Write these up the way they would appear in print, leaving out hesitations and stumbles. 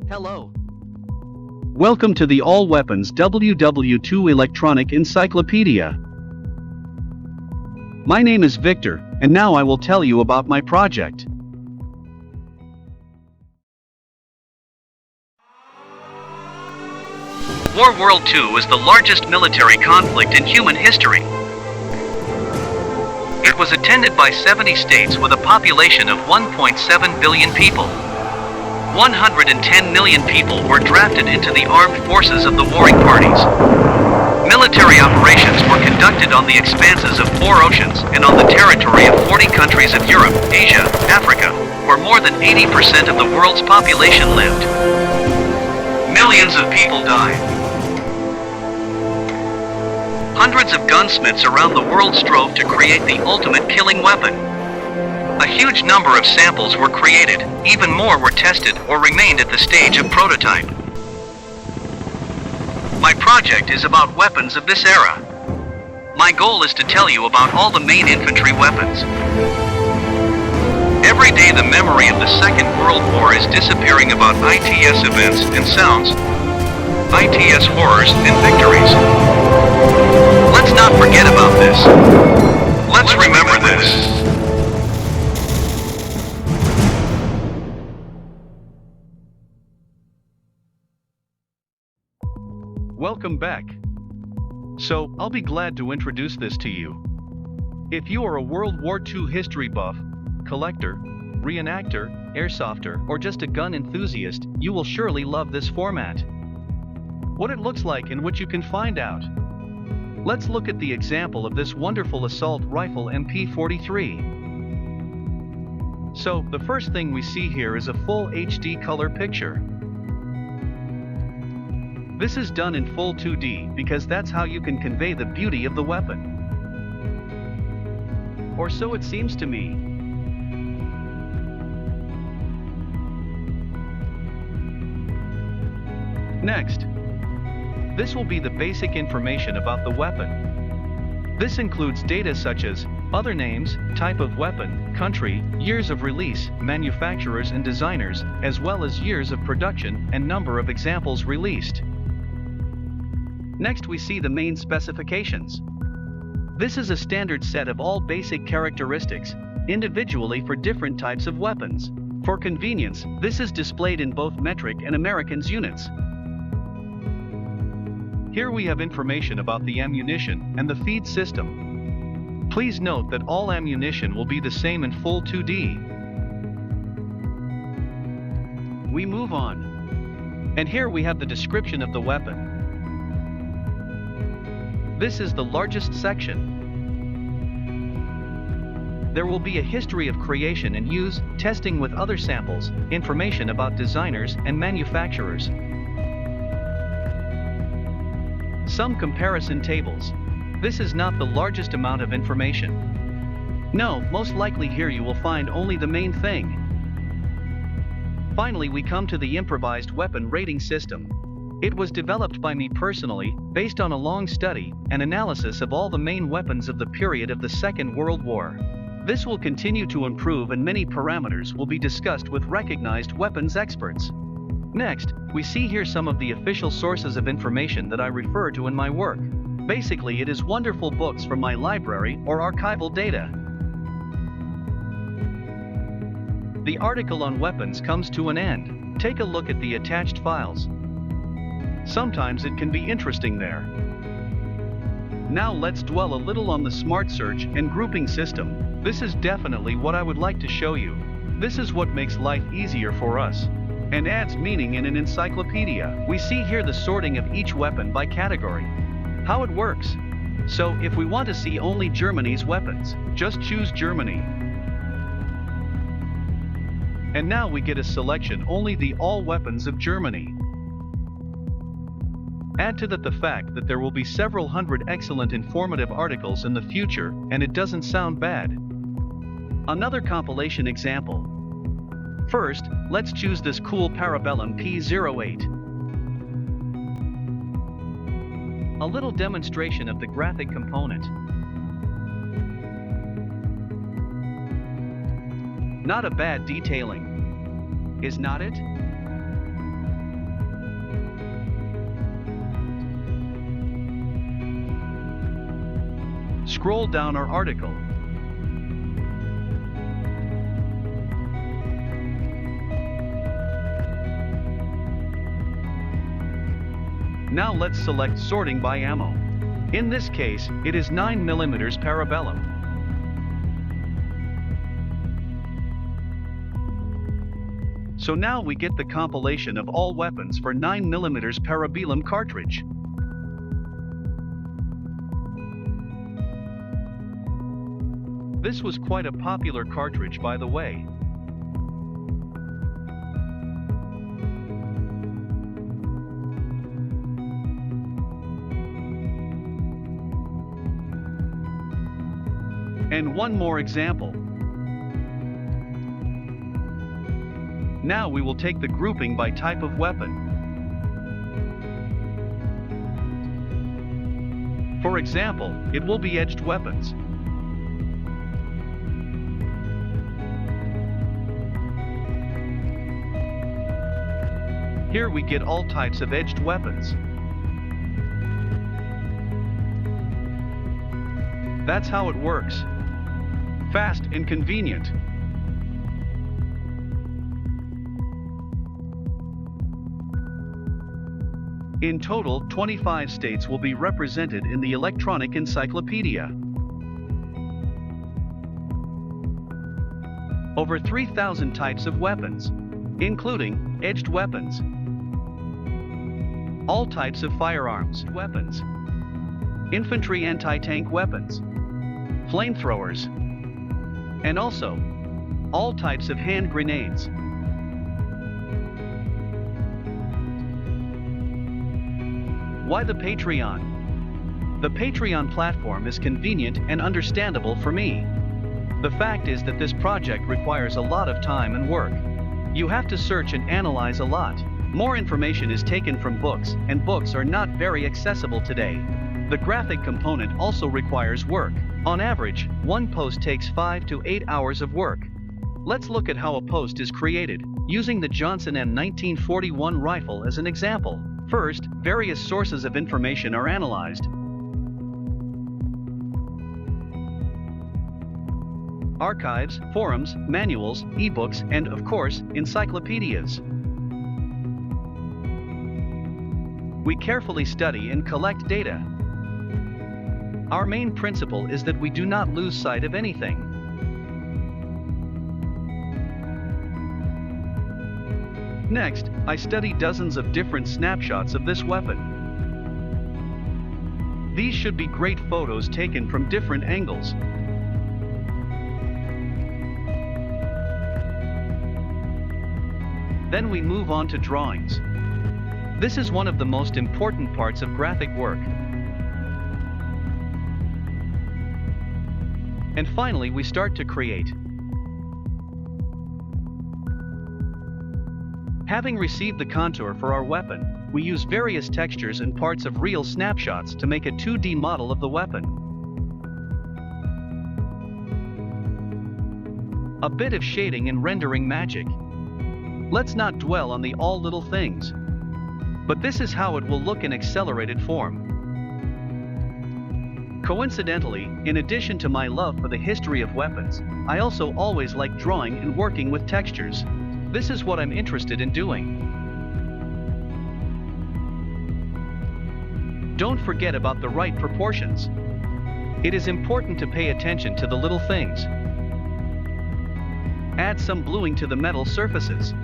Hello. Welcome to the All Weapons WW2 Electronic Encyclopedia. My name is Victor, and now I will tell you about my project. World War II was the largest military conflict in human history. It was attended by 70 states with a population of 1.7 billion people. 110 million people were drafted into the armed forces of the warring parties. Military operations were conducted on the expanses of 4 oceans and on the territory of 40 countries of Europe, Asia, Africa, where more than 80% of the world's population lived. Millions of people died. Hundreds of gunsmiths around the world strove to create the ultimate killing weapon. A huge number of samples were created, even more were tested or remained at the stage of prototype. My project is about weapons of this era. My goal is to tell you about all the main infantry weapons. Every day the memory of the Second World War is disappearing about ITS events and sounds, ITS horrors and victories. Let's not forget about this. Let's remember this. Welcome back. So, I'll be glad to introduce this to you. If you are a World War II history buff, collector, reenactor, airsofter, or just a gun enthusiast, you will surely love this format. What it looks like and what you can find out. Let's look at the example of this wonderful assault rifle MP43. So, the first thing we see here is a full HD color picture. This is done in full 2D because that's how you can convey the beauty of the weapon. Or so it seems to me. Next, this will be the basic information about the weapon. This includes data such as other names, type of weapon, country, years of release, manufacturers and designers, as well as years of production and number of examples released. Next we see the main specifications. This is a standard set of all basic characteristics, individually for different types of weapons. For convenience, this is displayed in both metric and Americans units. Here we have information about the ammunition and the feed system. Please note that all ammunition will be the same in full 2D. We move on. And here we have the description of the weapon. This is the largest section. There will be a history of creation and use, testing with other samples, information about designers and manufacturers. Some comparison tables. This is not the largest amount of information. No, most likely here you will find only the main thing. Finally we come to the improvised weapon rating system. It was developed by me personally, based on a long study and analysis of all the main weapons of the period of the Second World War. This will continue to improve and many parameters will be discussed with recognized weapons experts. Next, we see here some of the official sources of information that I refer to in my work. Basically, it is wonderful books from my library or archival data. The article on weapons comes to an end. Take a look at the attached files. Sometimes it can be interesting there. Now let's dwell a little on the smart search and grouping system. This is definitely what I would like to show you. This is what makes life easier for us and adds meaning in an encyclopedia. We see here the sorting of each weapon by category. How it works. So if we want to see only Germany's weapons, just choose Germany. And now we get a selection only the all weapons of Germany. Add to that the fact that there will be several hundred excellent informative articles in the future, and it doesn't sound bad. Another compilation example. First, let's choose this cool Parabellum P08. A little demonstration of the graphic component. Not a bad detailing. Is not it? scroll down our article. Now let's select sorting by ammo. In this case, it is 9mm Parabellum. So now we get the compilation of all weapons for 9mm Parabellum cartridge. This was quite a popular cartridge, by the way. And one more example. Now we will take the grouping by type of weapon. For example, it will be edged weapons. Here we get all types of edged weapons. That's how it works. Fast and convenient. In total, 25 states will be represented in the electronic encyclopedia. Over 3,000 types of weapons, including edged weapons, all types of firearms, weapons, infantry anti-tank weapons, flamethrowers, and also all types of hand grenades. Why the Patreon? The Patreon platform is convenient and understandable for me. The fact is that this project requires a lot of time and work. You have to search and analyze a lot. More information is taken from books, and books are not very accessible today. The graphic component also requires work. On average, one post takes 5 to 8 hours of work. Let's look at how a post is created, using the Johnson M1941 rifle as an example. First, various sources of information are analyzed. Archives, forums, manuals, ebooks, and of course, encyclopedias. We carefully study and collect data. Our main principle is that we do not lose sight of anything. Next, I study dozens of different snapshots of this weapon. These should be great photos taken from different angles. Then we move on to drawings. This is one of the most important parts of graphic work. And finally, we start to create. Having received the contour for our weapon, we use various textures and parts of real snapshots to make a 2D model of the weapon. A bit of shading and rendering magic. Let's not dwell on the all little things. But this is how it will look in accelerated form. Coincidentally, in addition to my love for the history of weapons, I also always like drawing and working with textures. This is what I'm interested in doing. Don't forget about the right proportions. It is important to pay attention to the little things. Add some bluing to the metal surfaces.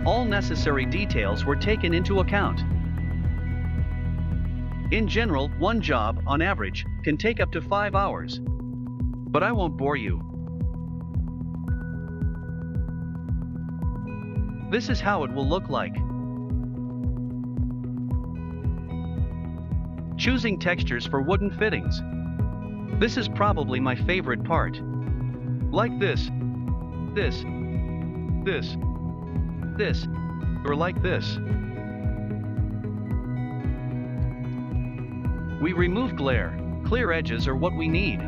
All necessary details were taken into account. In general, one job, on average, can take up to 5 hours. But I won't bore you. This is how it will look like. Choosing textures for wooden fittings. This is probably my favorite part. Like this, or like this. We remove glare. Clear edges are what we need.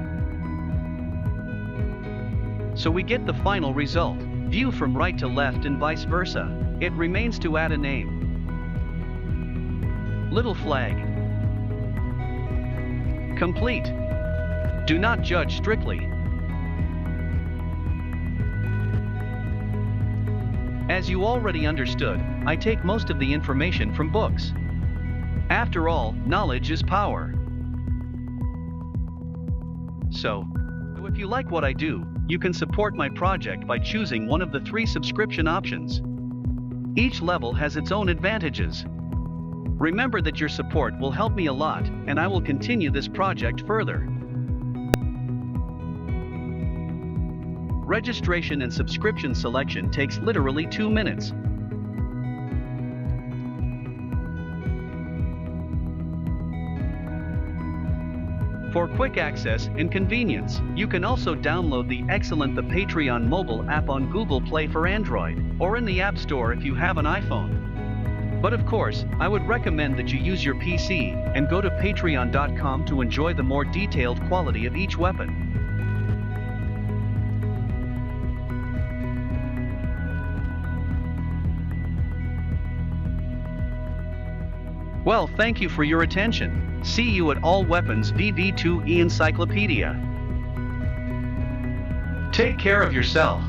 So we get the final result. View from right to left and vice versa. It remains to add a name. Little flag. Complete. Do not judge strictly. As you already understood, I take most of the information from books. After all, knowledge is power. So, if you like what I do, you can support my project by choosing one of the 3 subscription options. Each level has its own advantages. Remember that your support will help me a lot, and I will continue this project further. Registration and subscription selection takes literally 2 minutes. For quick access and convenience, you can also download the excellent Patreon mobile app on Google Play for Android, or in the App Store if you have an iPhone. But of course, I would recommend that you use your PC and go to patreon.com to enjoy the more detailed quality of each weapon. Well, thank you for your attention. See you at All Weapons WW2 encyclopedia. Take care of yourself.